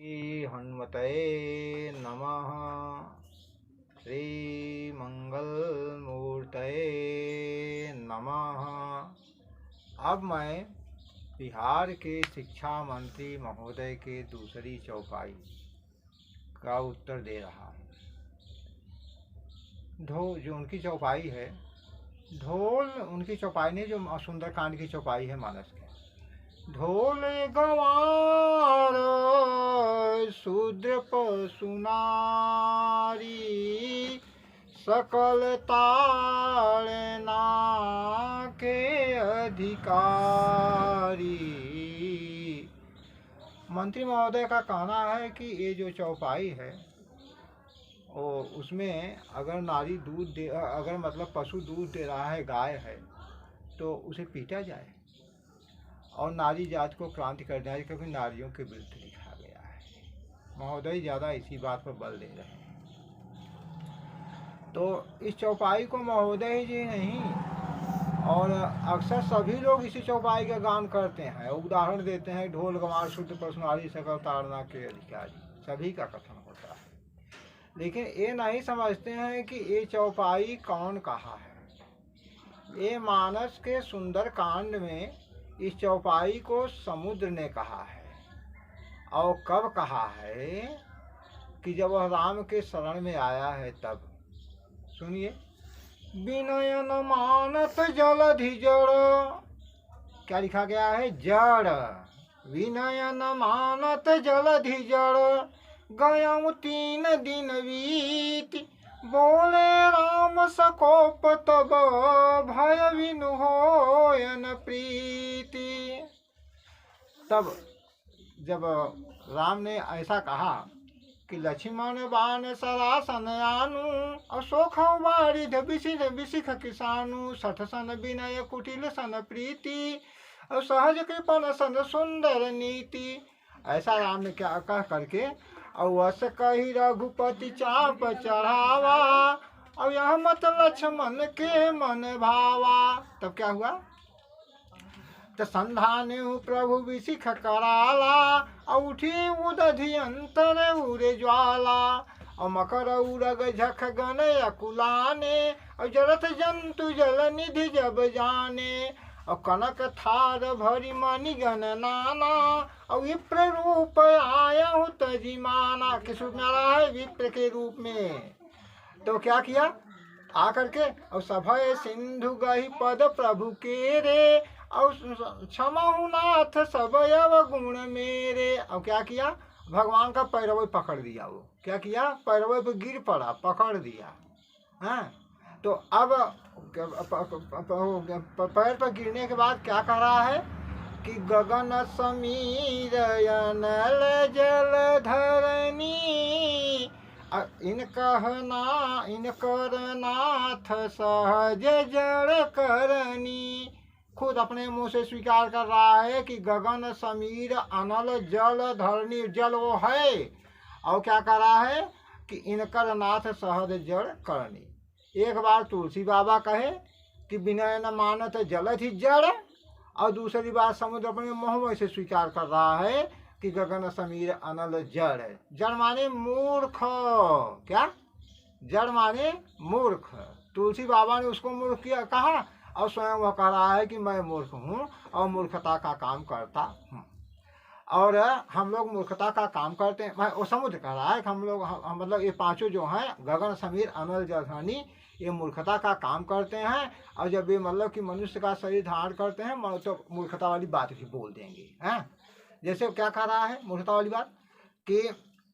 श्री हनुमतये नमः। श्री मंगलमूर्तये नमः। अब मैं बिहार के शिक्षा मंत्री महोदय के दूसरी चौपाई का उत्तर दे रहा हूँ। जो उनकी चौपाई है, ढोल उनकी चौपाई नहीं, जो सुंदरकांड की चौपाई है मानस के। ढोल गंवार शूद्र पशुनारी, सकल ताड़ना के अधिकारी। मंत्री महोदय का कहना है कि ये जो चौपाई है और उसमें अगर नारी दूध दे, अगर मतलब पशु दूध दे रहा है, गाय है, तो उसे पीटा जाए और नारी जात को क्रांति कर दिया, क्योंकि नारियों के विरुद्ध लिखा गया है। महोदय ज़्यादा इसी बात पर बल दे रहे हैं। तो इस चौपाई को महोदय जी नहीं, और अक्सर सभी लोग इसी चौपाई का गान करते हैं, उदाहरण देते हैं, ढोल गंवार शूद्र पशुनारी सकल ताड़ना के अधिकारी, सभी का कथन होता है। लेकिन ये नहीं समझते हैं कि ये चौपाई कौन कहा है। ये मानस के सुंदर कांड में इस चौपाई को समुद्र ने कहा है। और कब कहा है? कि जब वह राम के शरण में आया है तब। सुनिए, विनय न मानत जलधि जड़, क्या लिखा गया है? जड़। विनय न मानत जलधि जड़, गयम 3 दिन बीत, बोले राम सकोप तब, भय विनु होयन प्रीति। तब जब राम ने ऐसा कहा कि लक्ष्मण बाण सरासन आनु, अशोक वारिध बिसिख बिसिख किसानु, सठ सन विनय कुटिल सन प्रीति, और सहज कृपण सन सुंदर नीति। ऐसा राम ने क्या कह करके, और वस कही रघुपति चाप चढ़ावा, और यह मत लक्ष्मण के मन भावा। तब क्या हुआ? तो संधानु प्रभु विशिख कराला, और उठी उदधि अंतर उरे ज्वाला, और मकर उरग झख गण अकुलाने, और जरत जंतु जल निधि जब जाने, और कनक थार भरी मणिगण नाना, और विप्र रूप आया हूँ तजिमाना। किस रूप में आ रहा है? विप्र के रूप में। तो क्या किया? आकर के और सभय सिंधु गही पद प्रभु के रे, और क्षमाहु नाथ सब अवगुण मेरे। और क्या किया? भगवान का पैरवे पकड़ दिया। वो क्या किया? पैरवे पे गिर पड़ा, पकड़ दिया। हाँ, तो अब पैर पर गिरने के बाद क्या कह रहा है? कि गगन समीर अनल जल धरनी, इनकर नाथ सहज जड़ करनी। खुद अपने मुंह से स्वीकार कर रहा है कि गगन समीर अनल जल धरनी, जल वो है। और क्या कर रहा है? कि इनकर नाथ सहज जड़ करनी। एक बार तुलसी बाबा कहे कि विनय न मानत जलधि जड़, और दूसरी बार समुद्र अपने मुँह से स्वीकार कर रहा है कि गगन समीर अनल जड़। जड़ माने मूर्ख। क्या? जड़ माने मूर्ख। तुलसी बाबा ने उसको मूर्ख किया कहा, और स्वयं वह कह रहा है कि मैं मूर्ख हूँ और मूर्खता का काम करता हूँ। और हम लोग मूर्खता का काम करते हैं। वो समुद्र कह रहा है कि हम लोग मतलब ये पांचों जो हैं, गगन समीर अनल जलधरनी, ये मूर्खता का काम करते हैं। और जब ये मतलब कि मनुष्य का शरीर धारण करते हैं तो मूर्खता वाली बात भी बोल देंगे। हैं? जैसे क्या कह रहा है मूर्खता वाली बात? कि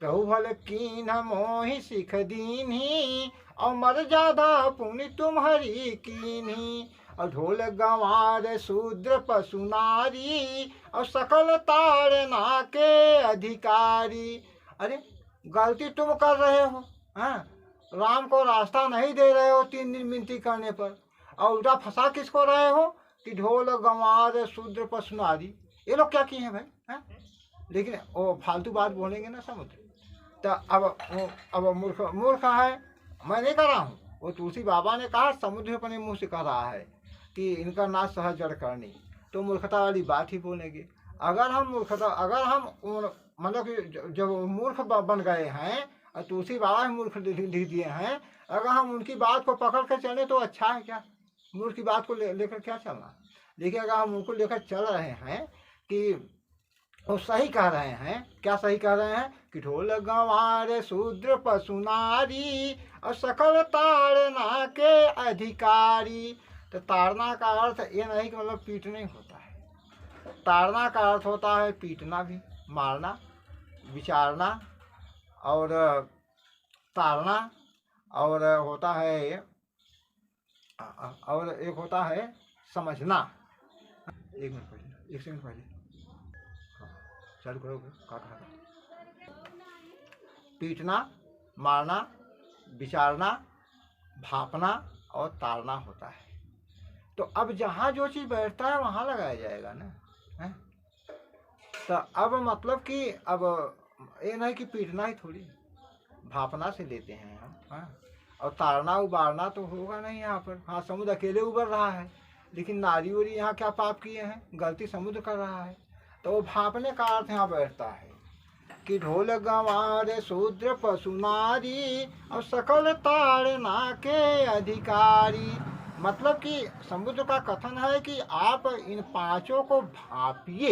प्रभु भल कीन मोहि सिख दीन्ही, और मर्यादा पुनि तुम्हारी कीन्ही, और ढोल गंवार शूद्र पशुनारी, और सकल ताड़ना के अधिकारी। अरे गलती तुम कर रहे हो। हाँ, राम को रास्ता नहीं दे रहे हो 3 दिन विनती करने पर, और उल्टा फंसा किसको रहे हो? कि ढोल गंवार शूद्र पशुनारी। ये लोग क्या किए हैं भाई? हाँ? लेकिन वो फालतू बात बोलेंगे ना समुद्र। तो अब मूर्ख है, मैं नहीं कर रहा हूँ। वो तुलसी बाबा ने कहा, समुद्र अपने मुंह से कह रहा है कि इनका नाश सहज जड़ करनी, तो मूर्खता वाली बात ही बोलेंगे। अगर हम मतलब कि जब वो मूर्ख बन गए हैं और तुलसी बाबा ही मूर्ख लिख दिए हैं, अगर हम उनकी बात को पकड़ कर चलें तो अच्छा है क्या? मूर्ख की बात को लेकर क्या चलना? देखिए, अगर हम उनको लेकर चल रहे हैं कि वो सही कह रहे हैं, क्या सही कह रहे हैं कि ढोल गंवार शूद्र पशु नारी और सकल ताड़ना के अधिकारी। तो ताड़ना का अर्थ ये नहीं कि मतलब पीटना ही होता है। ताड़ना का अर्थ होता है पीटना भी, मारना, विचारना और ताड़ना, और होता है और एक होता है समझना। एक मिनट पहले, एक सेकंड पहले, हाँ चालू करोगे? क्या कहा था? पीटना, मारना, विचारना, भापना और ताड़ना होता है। तो अब जहाँ जो चीज़ बैठता है वहाँ लगाया जाएगा ना, है? तो अब मतलब कि अब ये नहीं कि पीटना ही थोड़ी, भापना से लेते हैं हम, हाँ। और ताड़ना उबारना तो होगा नहीं यहाँ पर। हाँ, समुद्र अकेले उबर रहा है, लेकिन नारी वारी यहाँ क्या पाप किए हैं? गलती समुद्र कर रहा है। तो वो भापने का अर्थ यहाँ बैठता है कि ढोल गंवार शूद्र पशु नारी और सकल ताड़ना के अधिकारी। मतलब कि समुद्र का कथन है कि आप इन पांचों को भापिए,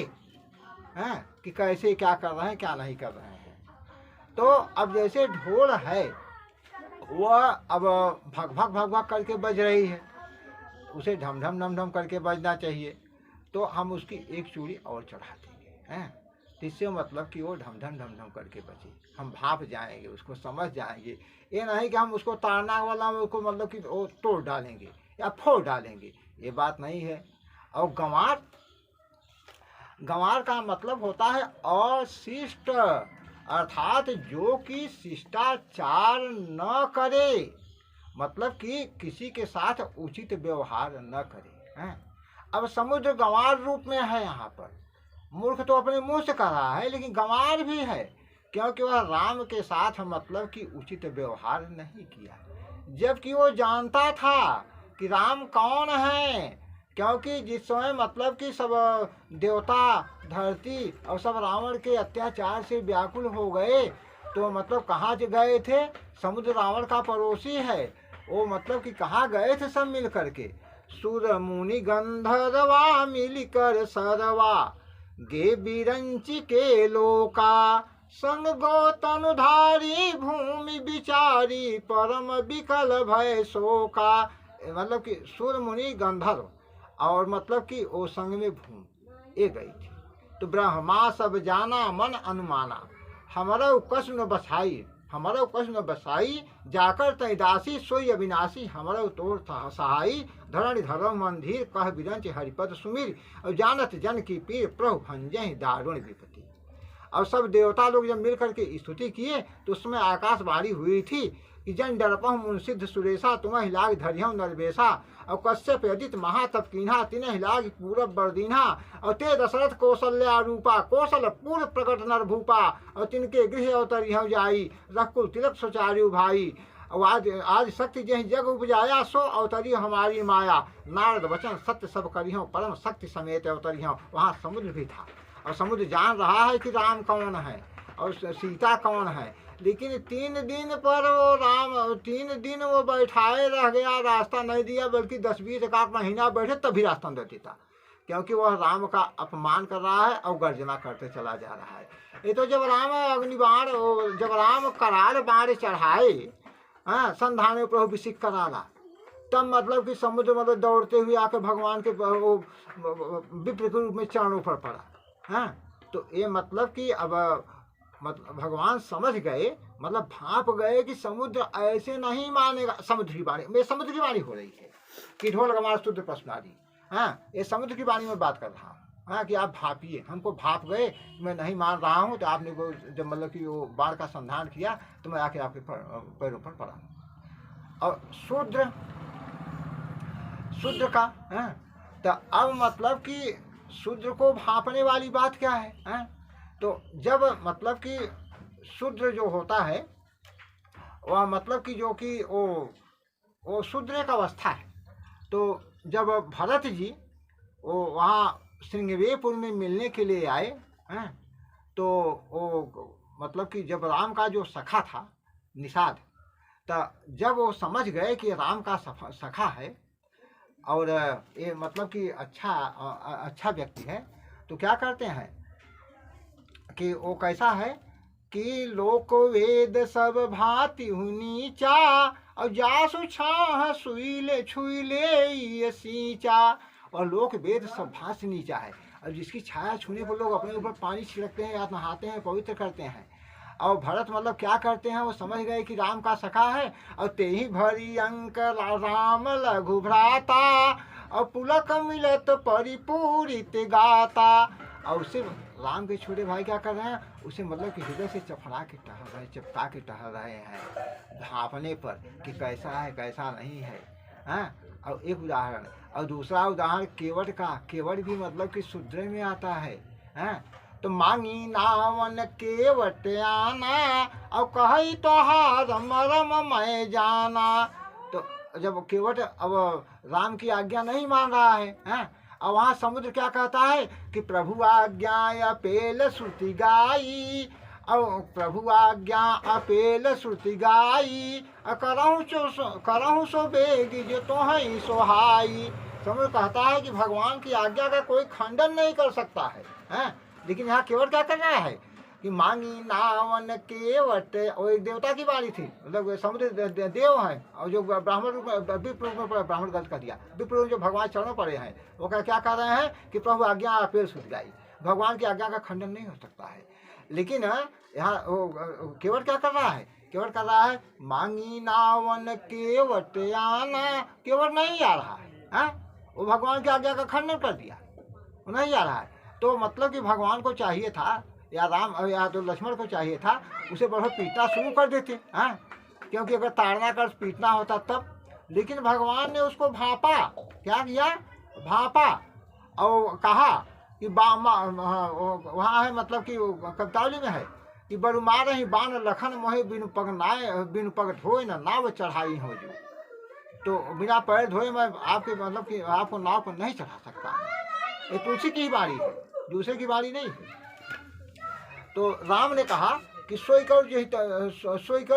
हैं, कि कैसे क्या कर रहे हैं, क्या नहीं कर रहे हैं। तो अब जैसे ढोल है वह अब भग भग भग भग करके बज रही है, उसे ढम ढम ढम ढम करके बजना चाहिए, तो हम उसकी एक चूड़ी और चढ़ा देंगे, हैं, इससे मतलब कि वो ढम ढम ढम ढम करके बचे, हम भाप जाएंगे, उसको समझ जाएंगे। ये नहीं कि हम उसको ताड़ना वाला में उसको मतलब कि वो तोड़ डालेंगे या फोड़ डालेंगे, ये बात नहीं है। और गंवार, गंवार का मतलब होता है अशिष्ट, अर्थात जो कि शिष्टाचार न करे, मतलब कि किसी के साथ उचित व्यवहार न करे, हैं। अब समुद्र गंवार रूप में है यहाँ पर। मूर्ख तो अपने मुंह से कह रहा है, लेकिन गंवार भी है, क्योंकि वह राम के साथ मतलब कि उचित व्यवहार नहीं किया, जबकि वो जानता था कि राम कौन है। क्योंकि जिस समय मतलब कि सब देवता, धरती और सब रावण के अत्याचार से व्याकुल हो गए, तो मतलब कहाँ गए थे? समुद्र रावण का पड़ोसी है, वो मतलब कि कहाँ गए थे सब मिल करके? सुर मुनि गंधर्वा मिलकर सरवा गे बिरंची के लोका संग गौतनुधारी भूमि विचारी परम विकल भय शोका। मतलब कि सुर मुनि गंधर्व और मतलब कि वो संग में भूमि ये गई थी। तो ब्रह्मा सब जाना मन अनुमाना, हमारा कष्ट न बसाई, हमारा कष्ट न बसाई जाकर तैदासी सोई अविनाशी, हमारा तोड़ सहाई धरण धर्म मंदिर कह बिरंच हरिपद सुमिर और जानत जन की पीर प्रभु भंजय दारुण विपत्ति। और सब देवता लोग जब मिल करके स्तुति किए तो उसमें आकाशवाणी हुई थी कि जन डरपह मुंसिद्ध सुरेशा तुम्हें हिलाग धरियम नरवेशा और कश्यप यदित महातप कीन्हा तिन्ह हिलाग पूरब बरदीन्हा और ते दशरथ कौशल्या रूपा कौशल पूर्व प्रकट नर भूपा और तिनके गृह अवतरिह जाई रकुल तिलक सुचार्यु भाई और आज शक्ति जह जग उपजाया सो अवतरी हमारी माया नारद वचन सत्य सब करियों परम शक्ति समेत अवतरियों। वहाँ समुद्र भी था और समुद्र जान रहा है कि राम कौन है और सीता कौन है, लेकिन 3 दिन पर वो राम 3 दिन वो बैठाए रह गया, रास्ता नहीं दिया, बल्कि 10-20 का महीना बैठे तभी रास्ता नहीं देता, क्योंकि वह राम का अपमान कर रहा है और गर्जना करते चला जा रहा है। ये तो जब राम अग्निबाण, जब राम कराल बाण चढ़ाए, हाँ, संधाने प्रभु विषिक कराला, तब मतलब कि समुद्र मतलब दौड़ते हुए आकर भगवान के विप्र के रूप में चरणों पर पड़ा, हाँ। तो ये मतलब कि अब मतलब भगवान समझ गए, मतलब भाप गए कि समुद्र ऐसे नहीं मानेगा। समुद्र की वाणी में, समुद्र की वाणी हो रही है कि ढोल गंवार शूद्र पशु नारी, हाँ, ये समुद्र की वाणी में बात कर रहा हूँ, हाँ, कि आप भापिए, हमको भाप गए, मैं नहीं मान रहा हूँ, तो आपने को जब मतलब कि वो बाढ़ का संधान किया तो मैं आके आपके पैरों पर पड़ा। और शूद्र, शूद्र का, हाँ, तो अब मतलब कि शूद्र को भापने वाली बात क्या है, हाँ? तो जब मतलब कि शूद्र जो होता है वह मतलब कि जो कि वो शूद्र एक अवस्था है। तो जब भरत जी वो वहाँ श्रृंगवेरपुर में मिलने के लिए आए, हैं, तो वो मतलब कि जब राम का जो सखा था निषाद, तो जब वो समझ गए कि राम का सखा है और ये मतलब कि अच्छा व्यक्ति है, तो क्या करते हैं कि वो कैसा है कि लोक वेद सब भांति नीचा और जासु छाह सुईले छुईले ये सींचा। और लोक वेद सब भांति नीचा है, और जिसकी छाया छूने पर लोग अपने ऊपर पानी छिड़कते हैं या नहाते हैं, पवित्र करते हैं। और भरत मतलब क्या करते हैं, वो समझ गए कि राम का सखा है, और ते ही भरी अंक राम लघु भ्राता और पुलक मिलत परिपूरित गाता। और उससे राम के छोटे भाई क्या कर रहे हैं, उसे मतलब कि हृदय से चफड़ा के टहल रहे, चिपका के टहल रहे हैं भापने पर कि कैसा है कैसा नहीं है। हाँ, और एक उदाहरण, और दूसरा उदाहरण केवट का। केवट भी मतलब कि शूद्र में आता है। हाँ, तो मांगी नावन केवट आना और कही तोहार मरम मैं जाना। तो जब केवट अब राम की आज्ञा नहीं मान रहा है, हाँ, और वहाँ समुद्र क्या कहता है कि प्रभु आज्ञा अपेल श्रुति गाई, और प्रभु आज्ञा अपेल श्रुति गाई, करहूँ सो बेगी जो तो है सोहाई। समुद्र कहता है कि भगवान की आज्ञा का कोई खंडन नहीं कर सकता है, हैं? लेकिन यहाँ केवट क्या कर रहा है कि मांगी नावन केवट। और एक देवता की बाणी थी, मतलब समुद्र देव है, और जो ब्राह्मण रूप में विप्र रूप में ब्राह्मण गलत कर दिया, विप्र जो भगवान चरणों पड़े हैं, वो क्या कर रहे हैं कि प्रभु आज्ञा अपेल सुध गाई, भगवान की आज्ञा का खंडन नहीं हो सकता है। लेकिन यहाँ केवट क्या कर रहा है, केवट कर रहा है मांगी नावन केवट आना। केवट नहीं आ रहा है, वो भगवान की आज्ञा का खंडन कर दिया, वो नहीं आ रहा है। तो मतलब कि भगवान को चाहिए था, या राम या तो लक्ष्मण को चाहिए था, उसे बढ़ो पीटना शुरू कर देते, हाँ, क्योंकि अगर ताड़ना कर पीटना होता तब। लेकिन भगवान ने उसको भापा, क्या किया, भापा, और कहा कि वहाँ है मतलब कि कवितावली में है कि बरु मार ही बाण लखन मोहे बिनु पग धोए न नाव चढ़ाई हो जो। तो बिना पैर धोए मैं आपके मतलब कि आपको नाव पर नहीं चढ़ा सकता। ये तुलसी की ही बारी है, दूसरे की बारी नहीं है। तो राम ने कहा कि सोई करो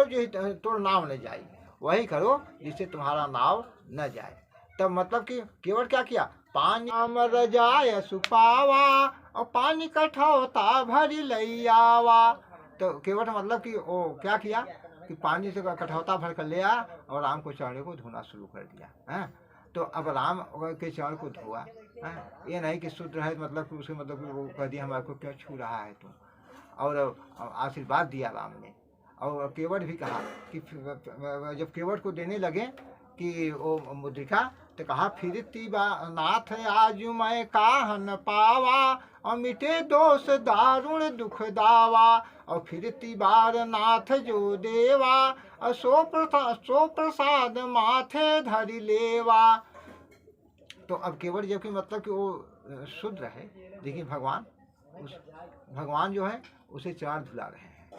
जो तो नाव न जाए, वही करो जिससे तुम्हारा नाव न जाए। तब मतलब कि केवट क्या किया, पानी अमर जाय सुपावा और पानी कठौता भरी लैयावा। तो केवट मतलब कि वो क्या किया कि पानी से कठौता भर कर ले आया और राम को चरण को धोना शुरू कर दिया, है। तो अब राम के चरण को धोआ, ये नहीं कि शूद्र है मतलब कि उसे मतलब कि वो कह दिया हमारे को क्यों छू रहा है तुम, और आशीर्वाद दिया राम ने। और केवट भी कहा कि जब केवट को देने लगे कि वो मुद्रिका, तो कहा फिरती नाथ आज मैं काहन पावा और मिटे दोष दारुण दुख दावा। और फिरती बार नाथ जो देवा और सो प्रसाद माथे धरि लेवा। तो अब केवट जबकि मतलब कि वो शुद्र है, लेकिन भगवान जो है उसे चरण धुला रहे हैं।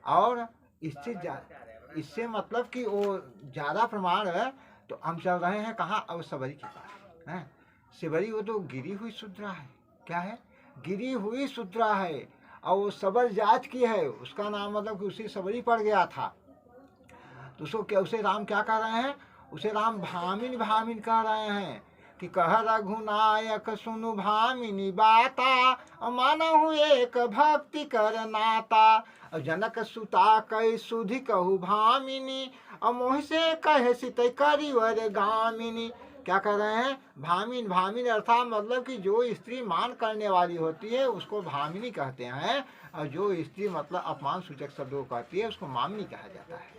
और इससे मतलब कि वो ज़्यादा प्रमाण है। तो हम चल रहे हैं कहाँ, अब सबरी के पास है। सबरी वो तो गिरी हुई शुद्रा है, क्या है, गिरी हुई शुद्रा है, और वो सबर जात की है, उसका नाम मतलब कि उसी सबरी पड़ गया था। तो उसे राम क्या कह रहे हैं, उसे राम भामिन भामिन कह रहे हैं कि कह रघुनायक सुनु भामिनी बाता मानहु एक भक्ति कर नाता। और जनक सुता कई सुधि कहु भामिनी और मोह से कहे सित करिवर गामिनी। क्या कर रहे हैं, भामिन। भामिन अर्थात मतलब कि जो स्त्री मान करने वाली होती है उसको भामिनी कहते हैं, और जो स्त्री मतलब अपमान सूचक शब्दों को कहती है उसको मामिनी कहा जाता है।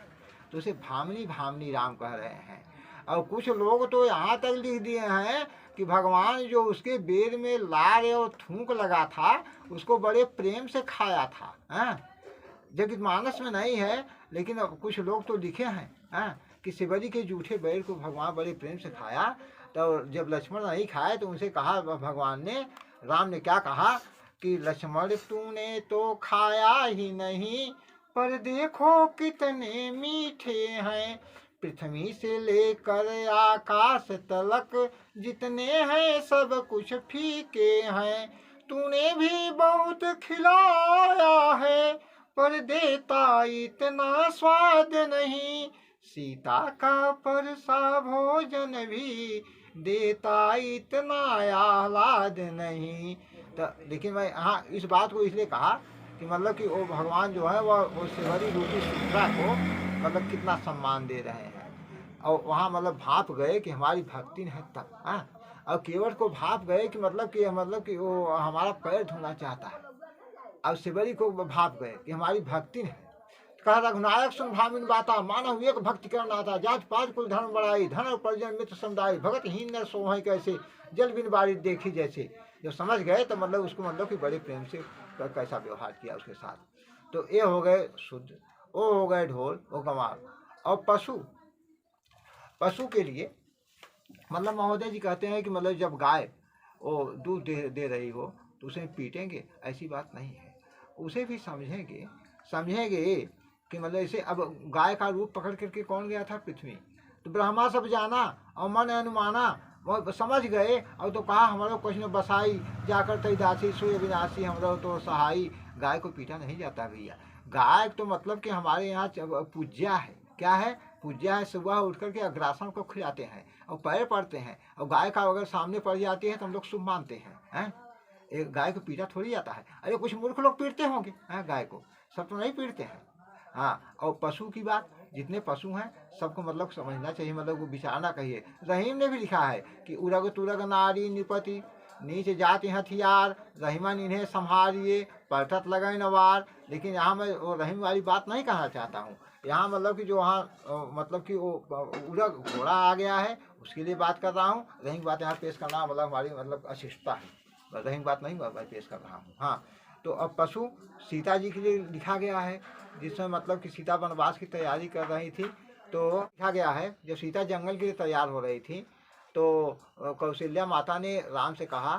तो उसे भामिनी भामिनी राम कह रहे हैं। और कुछ लोग तो यहाँ तक लिख दिए हैं कि भगवान जो उसके बेर में लार और थूक लगा था उसको बड़े प्रेम से खाया था, हैं, जबकि मानस में नहीं है, लेकिन कुछ लोग तो लिखे हैं, हैं कि शिवजी के जूठे बैर को भगवान बड़े प्रेम से खाया। तो जब लक्ष्मण नहीं खाए तो उनसे कहा भगवान ने, राम ने क्या कहा कि लक्ष्मण तूने तो खाया ही नहीं, पर देखो कितने मीठे हैं। पृथ्वी से लेकर आकाश तलक जितने हैं सब कुछ फीके हैं। तूने भी बहुत खिलाया है, पर देता इतना स्वाद नहीं। सीता का परसा भोजन भी देता इतना आह्लाद नहीं। तो लेकिन मैं हाँ इस बात को इसलिए कहा कि मतलब कि वो भगवान जो है वो सिवरी रूपी सुभद्रा को मतलब कितना सम्मान दे रहे हैं। और वहाँ मतलब भाप गए कि हमारी भक्ति है तब। हाँ, और केवट को भाप गए कि मतलब कि वो हमारा पैर धोना चाहता है। अब शिवरी को भाप गए कि हमारी भक्ति है। कहा रघुनायक सुन भामिन बाता, मानव एक भक्ति करना था। जात पात कुल धर्म बढ़ाई, धन और परिजन मित्र समुदाय, भगत हीन न सोह कैसे, जल बिन बारिश देखी जैसे। जो समझ गए तो मतलब उसको मतलब कि बड़े प्रेम से कैसा व्यवहार किया उसके साथ। तो ये हो गए शुद्ध, वो हो गए ढोल, वो गंवार। और पशु, पशु के लिए मतलब महोदय जी कहते हैं कि मतलब जब गाय वो दूध दे रही हो तो उसे पीटेंगे, ऐसी बात नहीं है। उसे भी समझेंगे कि मतलब इसे अब गाय का रूप पकड़ करके कौन गया था पृथ्वी, तो ब्रह्मा सब जाना और मन अनुमाना वो समझ गए। और तो कहा हमारो कुछ न बसाई, जाकर तई दासी सोई विनाशी हमरो तो सहाई। गाय को पीटा नहीं जाता भैया। गाय तो मतलब कि हमारे यहाँ पूज्या है। क्या है? पूज्या है। सुबह उठ करके अग्रासन को खिलाते हैं और पैर पड़ते हैं। और गाय का अगर सामने पड़ जाती है तो हम लोग शुभ मानते हैं। एक गाय को पीटा थोड़ी जाता है। अरे कुछ मूर्ख लोग पीटते होंगे गाय को, सब तो नहीं पीटते हैं। हाँ, और पशु की बात, जितने पशु हैं सबको मतलब समझना चाहिए, मतलब वो विचारना कहिए। रहीम ने भी लिखा है कि उरग तुरग नारी निपति, नीच जाति हथियार, रहीमन इन्हें संभालिए, पलटत लगे नवार। लेकिन यहाँ मैं वो रहीम वाली बात नहीं कहना चाहता हूँ। यहाँ मतलब कि जो वहाँ मतलब कि वो उरग घोड़ा आ गया है उसके लिए बात कर रहा हूँ। रहीम बात यहाँ पेश करना मतलब हमारी मतलब अशिष्टता है, रहीम बात नहीं मैं पेश कर रहा हूँ। हाँ, तो अब पशु सीता जी के लिए लिखा गया है, जिसमें मतलब कि सीता वनवास की तैयारी कर रही थी। तो लिखा गया है जब सीता जंगल के लिए तैयार हो रही थी तो कौशल्या माता ने राम से कहा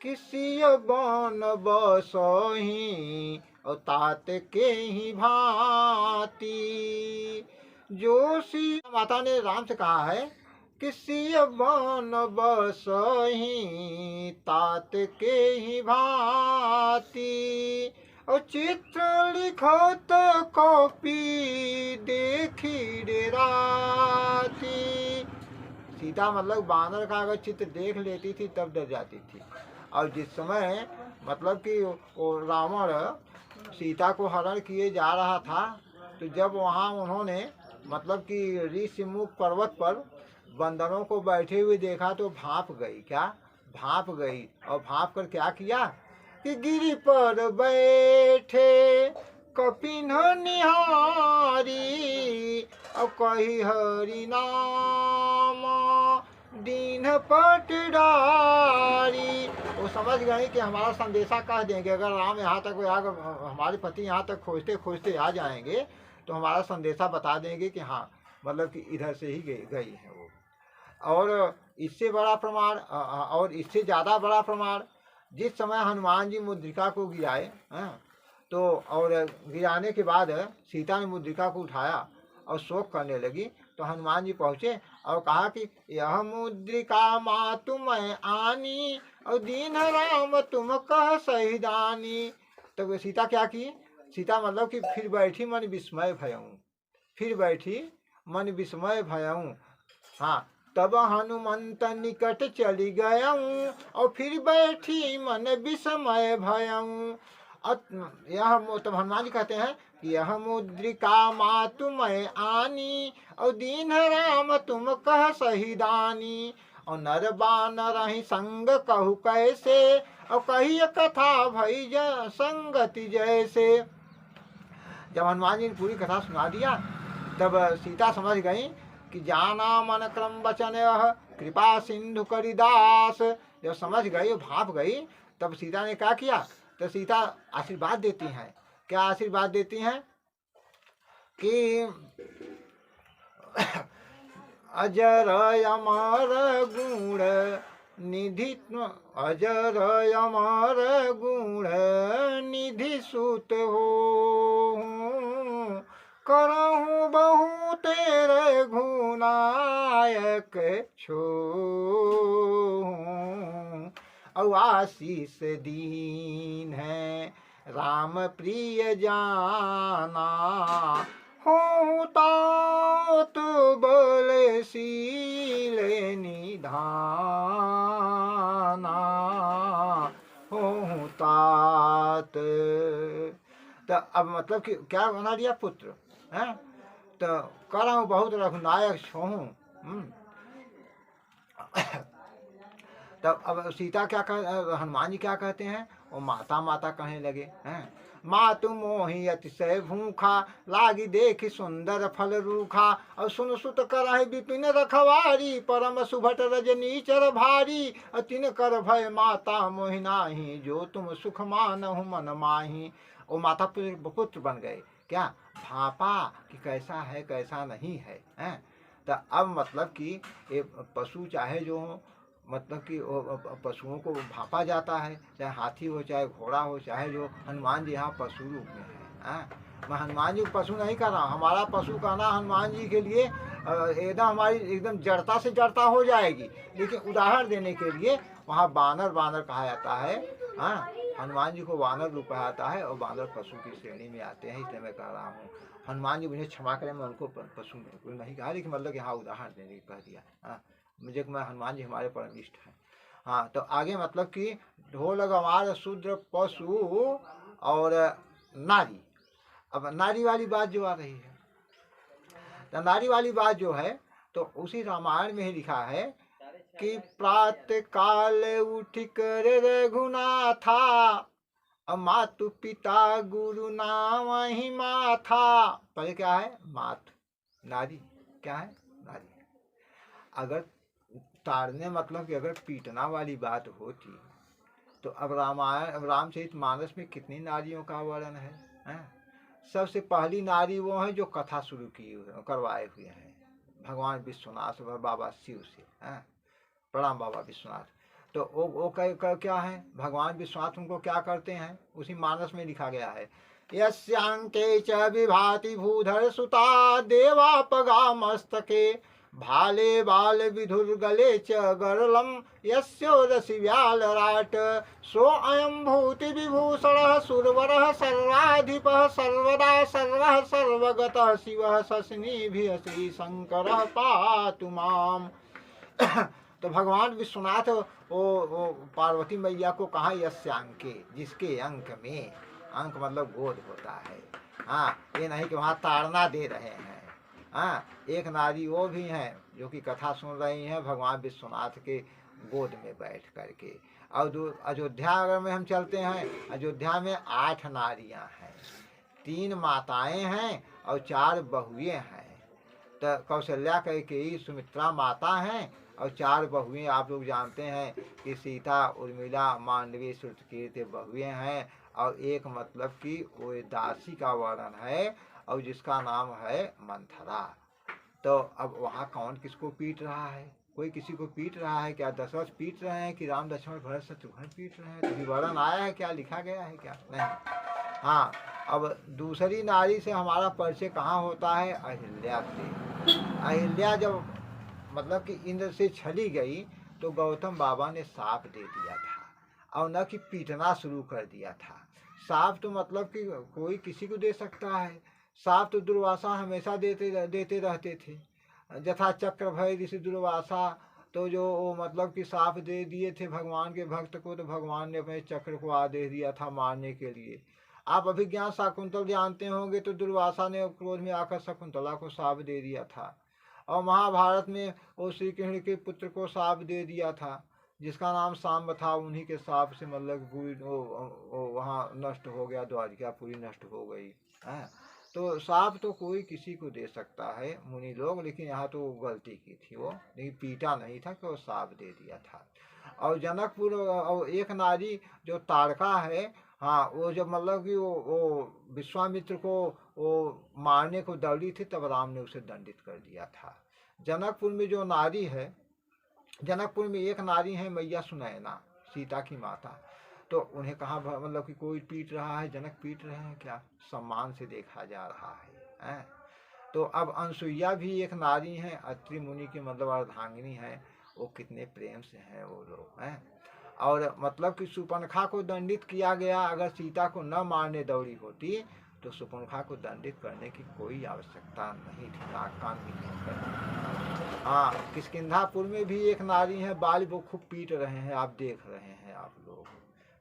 कि सिय बन बसही और तात के ही भांति। जो सीता माता ने राम से कहा है कि सिय बन बसही तात के ही भांति, और चित्र लिखत कॉपी देखी डेराती। सीता मतलब बानर का अगर चित्र देख लेती थी तब डर जाती थी। और जिस समय मतलब कि वो रावण सीता को हरण किए जा रहा था तो जब वहाँ उन्होंने मतलब कि ऋषिमुख पर्वत पर बंदरों को बैठे हुए देखा तो भाप गई। क्या भाप गई? और भाप कर क्या किया कि गिरी पर बैठे कपिन निहारी और कही हरि नाम दीन पटडारी। वो समझ गए कि हमारा संदेशा कह देंगे, अगर राम यहाँ तक हमारे पति यहाँ तक खोजते खोजते आ जाएंगे तो हमारा संदेशा बता देंगे कि हाँ मतलब कि इधर से ही गई है वो। और इससे बड़ा प्रमाण और इससे ज़्यादा बड़ा प्रमाण, जिस समय हनुमान जी मुद्रिका को गिराए तो और गिराने के बाद सीता ने मुद्रिका को उठाया और शोक करने लगी तो हनुमान जी पहुँचे और कहा कि यह मुद्रिका माँ तुम आनी और दीन राम तुम कह सहिदानी। तो सीता क्या की? सीता मतलब कि फिर बैठी मन विस्मय भयऊँ, फिर बैठी मन विस्मय भयऊँ। हाँ, तब हनुमंत निकट चली गयऊँ और फिर बैठी मन विस्मय भयऊँ। यह तब हनुमान जी कहते हैं कि यह मुद्रिका माँ तुम आनी और दीन राम तुम कह सहिदानी, और नर बानर ही संग कहु कैसे और कही कथा भई संगति जैसे। जब हनुमान जी ने पूरी कथा सुना दिया तब सीता समझ गई कि जाना मन क्रम वचन कृपा सिंधु करिदास। जब समझ गई, भाप गई, तब सीता ने क्या किया? तो सीता आशीर्वाद देती हैं। क्या आशीर्वाद देती हैं कि अजर अमर गुण निधि, अजर अमर गुण निधि सुत हो, करहूँ बहु तेरे गुनायक छो। और आशीष दीन है राम प्रिय जाना हो तात बलशील निधाना हो तात। तो अब मतलब कि क्या बना दिया पुत्र है। तो कह रहा हूँ बहुत रघुनायक छोहूँ। तब अब सीता क्या कह, हनुमान जी क्या कहते हैं, वो माता माता कहने लगे हैं। मातु मोहि अतिशय भूखा लागी देखी सुंदर फल रूखा और सुन सुत करहि विपिन रखवारी परम सुभट रजनी चर भारी अतिन कर भय माता मोहि नाही जो तुम सुख मानहु मन माही। वो माता पुत्र बन गए क्या भापा कि कैसा है कैसा नहीं है, हैं? तो अब मतलब कि ये पशु चाहे जो हो, मतलब कि पशुओं को भापा जाता है, चाहे हाथी हो चाहे घोड़ा हो चाहे जो। हनुमान जी यहाँ पशु रूप में है। मैं हनुमान जी को पशु नहीं कर रहा हूँ, हमारा पशु कहना हनुमान जी के लिए एकदम हमारी एकदम जड़ता से जड़ता हो जाएगी। लेकिन उदाहरण देने के लिए वहाँ बानर बानर कहा जाता है। हाँ, हनुमान जी को बानर रूप कहा जाता है और बानर पशु की श्रेणी में आते हैं, इसलिए मैं कह रहा हूँ। हनुमान जी मुझे क्षमा करें, मैं उनको पशु बिल्कुल नहीं कहा, लेकिन मतलब यहाँ उदाहरण देने की कह दिया। हाँ, मुझे मैं हनुमान जी हमारे परम इष्ट हैं। हाँ, तो आगे मतलब कि ढोल गंवार शूद्र पशु और नारी। अब नारी वाली बात जो आ रही है, तो नारी वाली बात जो है तो उसी रामायण में ही लिखा है कि प्रातः काल उठ कर रघुनाथा मातु पिता गुरु नाम ही माथा। पहले क्या है मात, नारी क्या है नारी। अगर ताड़ने मतलब कि अगर पीटना वाली बात होती तो अब रामायण अब रामचरित मानस में कितनी नारियों का वर्णन है, हैं? सबसे पहली नारी वो है जो कथा शुरू की करवाए हुए हैं भगवान विश्वनाथ बाबा शिव से, हैं? प्रणाम बाबा विश्वनाथ। तो वो क्या है, भगवान विश्वनाथ उनको क्या करते हैं उसी मानस में लिखा गया है। यस्यांके च विभाति भूधर सुता देवापगा मस्तके भाले बाल विधुर गले च गरलम यस्यो रसि व्यालराट सो अयं भूति विभूषण सुरवर सर्वाधिपः सर्वदा सर्वः सर्वगतः शिवः शशनिभिः श्री शंकर पातु माम। तो भगवान विश्वनाथ वो पार्वती मैया को कहा यस्यांके जिसके अंक में, अंक मतलब गोद होता है। हाँ, ये नहीं कि वहाँ ताड़ना दे रहे हैं। हाँ, एक नारी वो भी हैं जो कि कथा सुन रही हैं भगवान विश्वनाथ के गोद में बैठ करके। और अयोध्या अगर में हम चलते हैं, अयोध्या में 8 नारियां हैं, 3 माताएं हैं और 4 बहुएं हैं। तो कौशल्या कैकेयी सुमित्रा माता हैं और 4 बहुएं आप लोग जानते हैं कि सीता उर्मिला मांडवी श्रुतकीर्ति बहुएं हैं। और एक मतलब कि वो दासी का वर्णन है और जिसका नाम है मंथरा। तो अब वहाँ कौन किसको पीट रहा है, कोई किसी को पीट रहा है क्या, दशरथ पीट रहे हैं कि राम लक्ष्मण भरत शत्रुघ्न पीट रहे हैं, तो विवरण आया है क्या, लिखा गया है क्या, नहीं। हाँ, अब दूसरी नारी से हमारा परिचय कहाँ होता है, अहिल्या से। अहिल्या जब मतलब कि इंद्र से छली गई तो गौतम बाबा ने साप दे दिया था और न कि पीटना शुरू कर दिया था। साप तो मतलब कि कोई किसी को दे सकता है, साप तो दुर्वासा हमेशा देते रहते थे। जथा चक्र भय ऋषि दुर्वासा तो जो मतलब कि साप दे दिए थे भगवान के भक्त को, तो भगवान ने अपने चक्र को आदेश दिया था मारने के लिए। आप अभिज्ञान शाकुंतल जानते होंगे तो दुर्वासा ने क्रोध में आकर शकुंतला को साप दे दिया था। और महाभारत में वो श्री कृष्ण के पुत्र को साप दे दिया था जिसका नाम सांब था, उन्हीं के साप से मतलब पूरी वहाँ नष्ट हो गया, द्वारिका पूरी नष्ट हो गई है। तो साप तो कोई किसी को दे सकता है मुनि लोग, लेकिन यहाँ तो गलती की थी वो, लेकिन पीटा नहीं था कि वो साप दे दिया था। और जनकपुर और एक नारी जो तारका है, हाँ, वो जब मतलब कि वो विश्वामित्र को वो मारने को दौड़ी थी तब राम ने उसे दंडित कर दिया था। जनकपुर में जो नारी है, जनकपुर में एक नारी है मैया सुनैना, सीता की माता। तो उन्हें कहा मतलब कि कोई पीट रहा है, जनक पीट रहे हैं क्या, सम्मान से देखा जा रहा है। तो अब अनसुईया भी एक नारी है, अत्रि मुनि की मतलब अर्धांगिनी है, वो कितने प्रेम से हैं वो लोग हैं। और मतलब कि शूर्पणखा को दंडित किया गया। अगर सीता को न मारने दौड़ी होती तो शूर्पणखा को दंडित करने की कोई आवश्यकता नहीं थी, नाक कान भी नहीं करनी। हाँ, किष्किंधापुर में भी एक नारी है, बाल वो खूब पीट रहे हैं, आप देख रहे हैं आप लोग।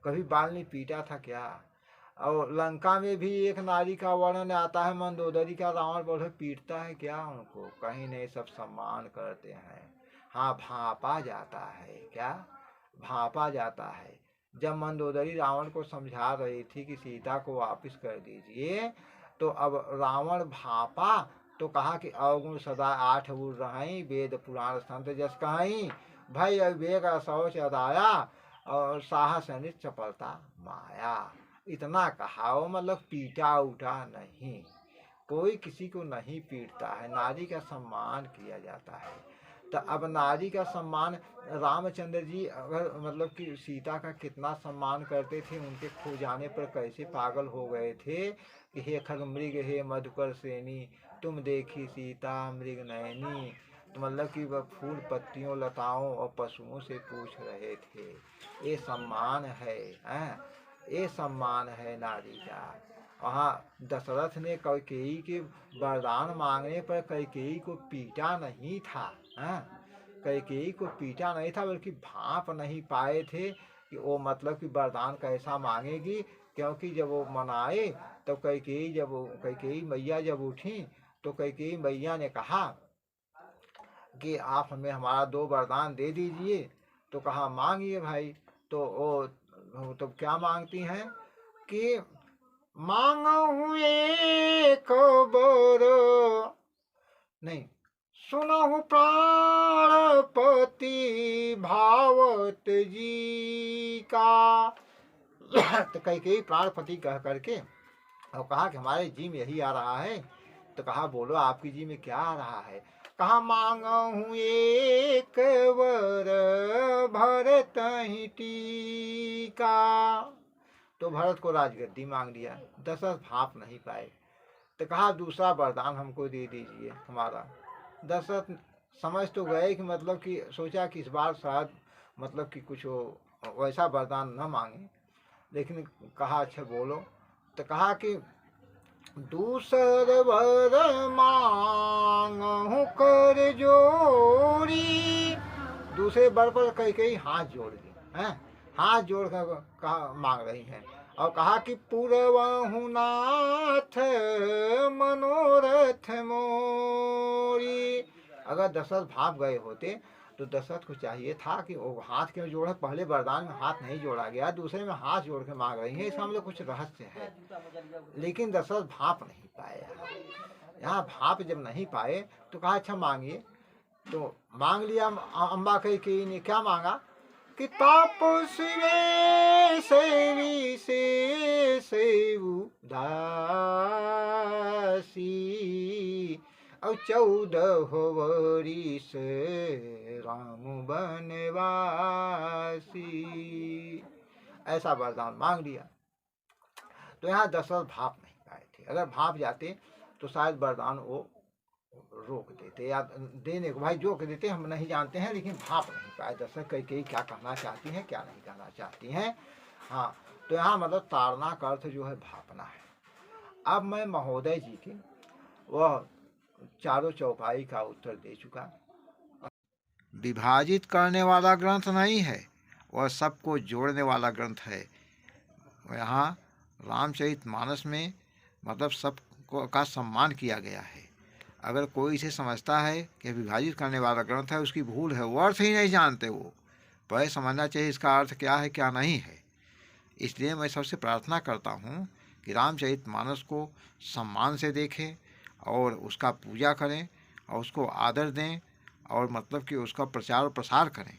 कभी बाल नहीं पीटा था क्या? और लंका में भी एक नारी का वर्णन आता है, मंदोदरी का। रावण बोले पीटता है क्या उनको? कहीं नहीं, सब सम्मान करते हैं। हाँ, भांपा जाता है क्या? भांपा जाता है। जब मंदोदरी रावण को समझा रही थी कि सीता को वापस कर दीजिए, तो अब रावण भांपा तो कहा कि अवगुण सदा 8 गुण रही, वेद पुराण संत जस कहीं, भय विवेक शौच अदाया, और साहस नित चपलता माया। इतना कहा, वो मतलब पीटा उठा नहीं, कोई किसी को नहीं पीटता है, नारी का सम्मान किया जाता है। तो अब नारी का सम्मान, रामचंद्र जी अगर मतलब कि सीता का कितना सम्मान करते थे, उनके खो जाने पर कैसे पागल हो गए थे कि हे खगमृग हे मधुकर सेनी, तुम देखी सीता मृग नयनी। तो मतलब कि वह फूल पत्तियों लताओं और पशुओं से पूछ रहे थे। ये सम्मान है, ये सम्मान है नारी का। वहाँ दशरथ ने कैकेयी के वरदान मांगने पर कैकेयी को पीटा नहीं था, कैकेयी को पीटा नहीं था, बल्कि भांप नहीं पाए थे कि वो मतलब कि वरदान कैसा मांगेगी। क्योंकि जब वो मनाए तो कैकेयी मैया जब उठी तो कैकेयी मैया ने कहा कि आप हमें हमारा 2 वरदान दे दीजिए। तो कहा मांगिए भाई। तो वो तो क्या मांगती हैं कि मांगहु एक बर, नहीं, सुनहु प्राणपति भावत जी का। तो कैकेयी प्राणपति कह करके और कहा कि हमारे जी में यही आ रहा है। तो कहा बोलो आपकी जी में क्या आ रहा है? कहा मांगहु एक वर भरत ही टीका। तो भरत को राजगद्दी मांग लिया। दशरथ भाप नहीं पाए। तो कहा दूसरा वरदान हमको दे दीजिए हमारा। दशरथ समझ तो गए कि मतलब कि सोचा कि इस बार शायद मतलब कि कुछ वैसा वरदान न मांगे, लेकिन कहा अच्छा बोलो। तो कहा कि दूसर वर मांगहु कर जोड़ी। दूसरे वर पर कई हाथ जोड़ दी हैं, हाथ जोड़ कर कहा मांग रही हैं। और कहा कि पूर्वहु नाथ मनोरथ मोरी। अगर दशरथ भाप गए होते तो दशरथ को चाहिए था कि वो हाथ क्यों जोड़े। पहले वरदान में हाथ नहीं जोड़ा गया, दूसरे में हाथ जोड़ के मांग रही है, इसका मतलब कुछ रहस्य है। लेकिन दशरथ भाप नहीं पाया। यहाँ भाप जब नहीं पाए तो कहा अच्छा मांगिए। तो मांग लिया। अम्बा कैकेयी ने क्या मांगा कि तापसी में सेवी से सेवु दासी, और 14 वर्ष राम बनवासी। ऐसा वरदान मांग लिया। तो यहाँ दशरथ भाप नहीं पाए थे। अगर भाप जाते तो शायद वरदान वो रोक देते या देने को, भाई जो के देते हम नहीं जानते हैं, लेकिन भाप नहीं पाए दशरथ। कई क्या कहना चाहती हैं क्या नहीं कहना चाहती हैं। हाँ, तो यहाँ मतलब ताड़ना का अर्थ जो है भापना है। अब मैं महोदय जी के वह चारों चौपाई का उत्तर दे चुका। विभाजित करने वाला ग्रंथ नहीं है, वह सबको जोड़ने वाला ग्रंथ है। यहाँ रामचरितमानस में मतलब सबको का सम्मान किया गया है। अगर कोई इसे समझता है कि विभाजित करने वाला ग्रंथ है, उसकी भूल है, वो अर्थ ही नहीं जानते। वो पहले समझना चाहिए इसका अर्थ क्या है क्या नहीं है। इसलिए मैं सबसे प्रार्थना करता हूँ कि रामचरितमानस को सम्मान से देखें और उसका पूजा करें और उसको आदर दें और मतलब कि उसका प्रचार और प्रसार करें।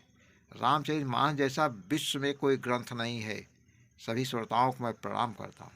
रामचरितमानस जैसा विश्व में कोई ग्रंथ नहीं है। सभी श्रोताओं को मैं प्रणाम करता हूँ।